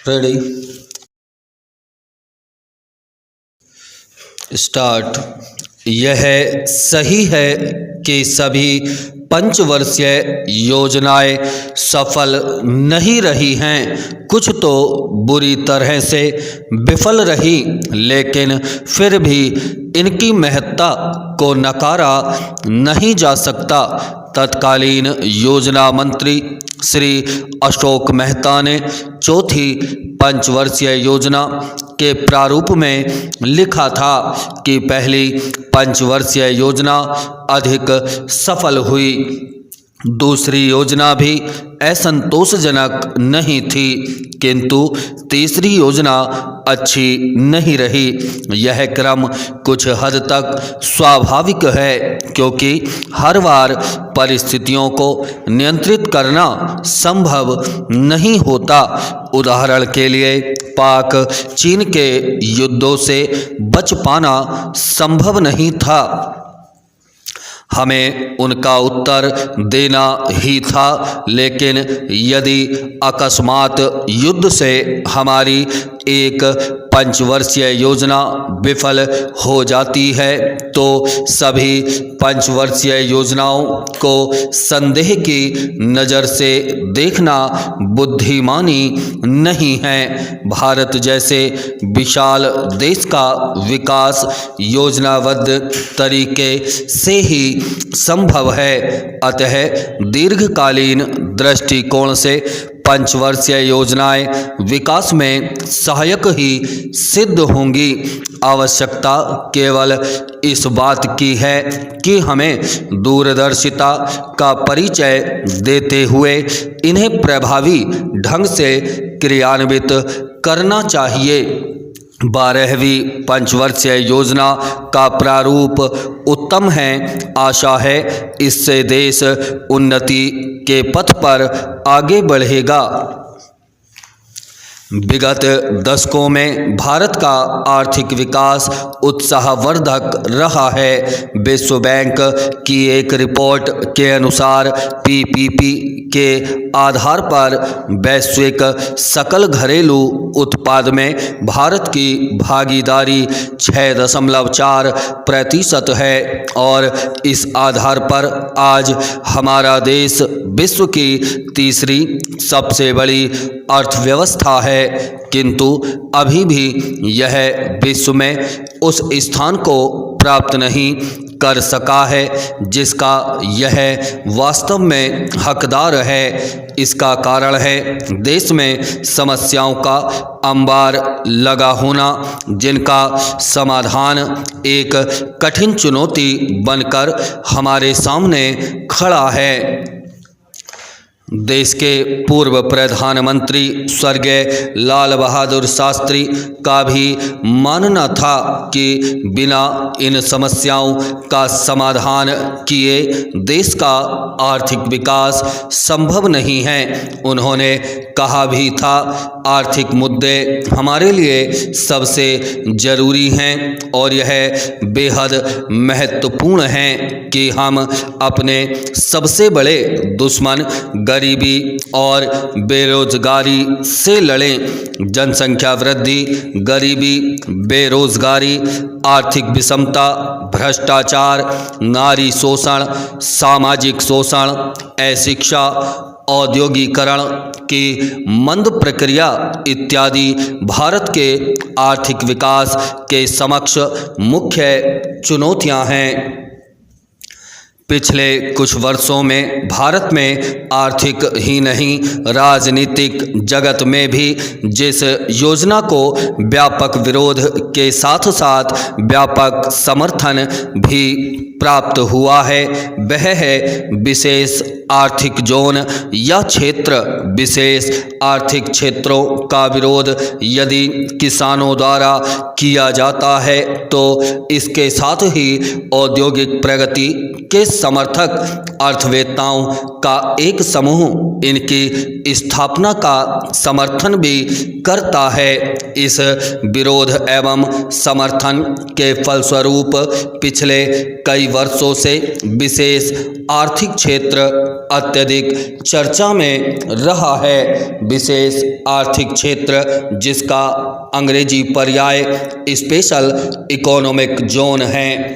Ready start. यह सही है कि सभी पंचवर्षीय योजनाएं सफल नहीं रही हैं, कुछ तो बुरी तरह से विफल रही, लेकिन फिर भी इनकी महत्ता को नकारा नहीं जा सकता। तत्कालीन योजना मंत्री श्री अशोक मेहता ने चौथी पंचवर्षीय योजना के प्रारूप में लिखा था कि पहली पंचवर्षीय योजना अधिक सफल हुई, दूसरी योजना भी असंतोषजनक नहीं थी, किंतु तीसरी योजना अच्छी नहीं रही। यह क्रम कुछ हद तक स्वाभाविक है, क्योंकि हर बार परिस्थितियों को नियंत्रित करना संभव नहीं होता। उदाहरण के लिए पाक चीन के युद्धों से बच पाना संभव नहीं था, हमें उनका उत्तर देना ही था, लेकिन यदि अकस्मात युद्ध से हमारी एक पंचवर्षीय योजना विफल हो जाती है तो सभी पंचवर्षीय योजनाओं को संदेह की नज़र से देखना बुद्धिमानी नहीं है। भारत जैसे विशाल देश का विकास योजनाबद्ध तरीके से ही संभव है, अतः दीर्घकालीन दृष्टिकोण से पंचवर्षीय योजनाएं विकास में सहायक ही सिद्ध होंगी। आवश्यकता केवल इस बात की है कि हमें दूरदर्शिता का परिचय देते हुए इन्हें प्रभावी ढंग से क्रियान्वित करना चाहिए। 12वीं पंचवर्षीय योजना का प्रारूप उत्तम है। आशा है इससे देश उन्नति के पथ पर आगे बढ़ेगा। विगत दशकों में भारत का आर्थिक विकास उत्साहवर्धक रहा है। विश्व बैंक की एक रिपोर्ट के अनुसार पीपीपी के आधार पर वैश्विक सकल घरेलू उत्पाद में भारत की भागीदारी 6.4% है और इस आधार पर आज हमारा देश विश्व की तीसरी सबसे बड़ी अर्थव्यवस्था है, किंतु अभी भी यह विश्व में उस स्थान को प्राप्त नहीं कर सका है जिसका यह वास्तव में हकदार है। इसका कारण है देश में समस्याओं का अंबार लगा होना, जिनका समाधान एक कठिन चुनौती बनकर हमारे सामने खड़ा है। देश के पूर्व प्रधानमंत्री स्वर्गीय लाल बहादुर शास्त्री का भी मानना था कि बिना इन समस्याओं का समाधान किए देश का आर्थिक विकास संभव नहीं है। उन्होंने कहा भी था, आर्थिक मुद्दे हमारे लिए सबसे जरूरी हैं और यह बेहद महत्वपूर्ण है कि हम अपने सबसे बड़े दुश्मन गरीबी और बेरोजगारी से लड़ें। जनसंख्या वृद्धि, गरीबी, बेरोजगारी, आर्थिक विषमता, भ्रष्टाचार, नारी शोषण, सामाजिक शोषण, अशिक्षा, औद्योगिकरण की मंद प्रक्रिया इत्यादि भारत के आर्थिक विकास के समक्ष मुख्य चुनौतियां हैं। पिछले कुछ वर्षों में भारत में आर्थिक ही नहीं राजनीतिक जगत में भी जिस योजना को व्यापक विरोध के साथ साथ व्यापक समर्थन भी प्राप्त हुआ है, वह है विशेष आर्थिक जोन या क्षेत्र। विशेष आर्थिक क्षेत्रों का विरोध यदि किसानों द्वारा किया जाता है तो इसके साथ ही औद्योगिक प्रगति के समर्थक अर्थवेत्ताओं का एक समूह इनकी स्थापना का समर्थन भी करता है। इस विरोध एवं समर्थन के फलस्वरूप पिछले कई वर्षों से विशेष आर्थिक क्षेत्र अत्यधिक चर्चा में रहा है। विशेष आर्थिक क्षेत्र, जिसका अंग्रेजी पर्याय स्पेशल इकोनॉमिक जोन है,